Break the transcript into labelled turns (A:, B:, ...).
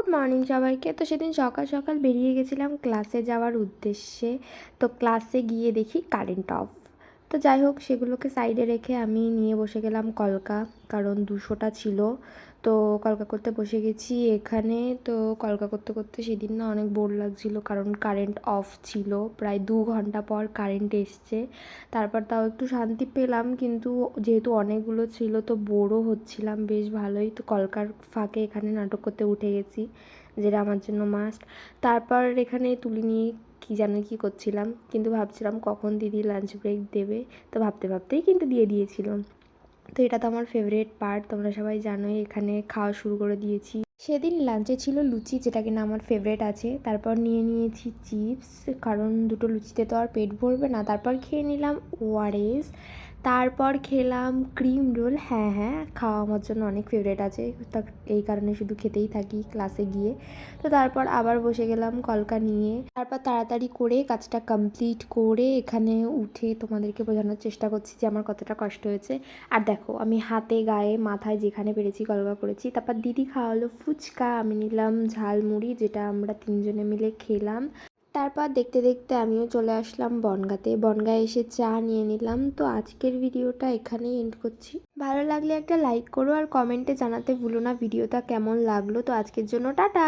A: Good morning সবাইকে। তো সেদিন সকাল সকাল বেরিয়ে গেছিলাম ক্লাসে যাওয়ার উদ্দেশ্যে। তো ক্লাসে গিয়ে দেখি কারেন্ট অফ। তো যাই হোক, সেগুলোকে সাইডে রেখে আমি নিয়ে বসে গেলাম কলকা, কারণ 200টা ছিল। তো কলকা করতে বসে গেছি এখানে। তো কলকা করতে করতে সেদিন না অনেক বোর লাগছিল, কারণ কারেন্ট অফ ছিল। প্রায় 2 ঘন্টা পর কারেন্ট এসছে। তারপর তাও একটু শান্তি পেলাম, কিন্তু যেহেতু অনেকগুলো ছিল তো বোরও হচ্ছিলাম বেশ ভালোই। তো কলকার ফাঁকে এখানে নাটক করতে উঠে গেছি, যেটা আমার জন্য মাস্ট। তারপর এখানে তুলি নিয়ে কী যেন কী করছিলাম, কিন্তু ভাবছিলাম কখন দিদি লাঞ্চ ব্রেক দেবে। তো ভাবতে ভাবতেই কিন্তু দিয়ে দিয়েছিল। তো এটা তো আমার ফেভারিট পার্ট, তোমরা সবাই জানোই। এখানে খাওয়া শুরু করে দিয়েছি। সেদিন লাঞ্চে ছিল লুচি, যেটা কিনা আমার ফেভারিট আছে। তারপর নিয়ে নিয়েছি চিপস, কারণ দুটো লুচিতে তো আর পেট ভরবে না। তারপর খেয়ে নিলাম ওআরএস। তারপর খেলাম ক্রিম রোল। হ্যাঁ হ্যাঁ, খাওয়া আমার জন্য অনেক ফেভারিট আছে, তা এই কারণে শুধু খেতেই থাকি ক্লাসে গিয়ে। তো তারপর আবার বসে গেলাম কলকা নিয়ে। তারপর তাড়াতাড়ি করে কাজটা কমপ্লিট করে এখানে উঠে তোমাদেরকে বোঝানোর চেষ্টা করছি যে আমার কতটা কষ্ট হয়েছে। আর দেখো, আমি হাতে গায়ে মাথায় যেখানে পেরেছি কলকা করেছি। তারপর দিদি খাওয়ালো ফুচকা, আমি নিলাম ঝালমুড়ি, যেটা আমরা 3জনে মিলে খেলাম। তারপর দেখতে দেখতে আমিও চলে আসলাম বনগাঁতে। বনগাঁয় এসে চা নিয়ে নিলাম। তো আজকের ভিডিওটা এখানেই এন্ড করছি। ভালো লাগলে একটা লাইক করো আর কমেন্টে জানাতে ভুলো না ভিডিওটা কেমন লাগলো। তো আজকের জন্য টাটা।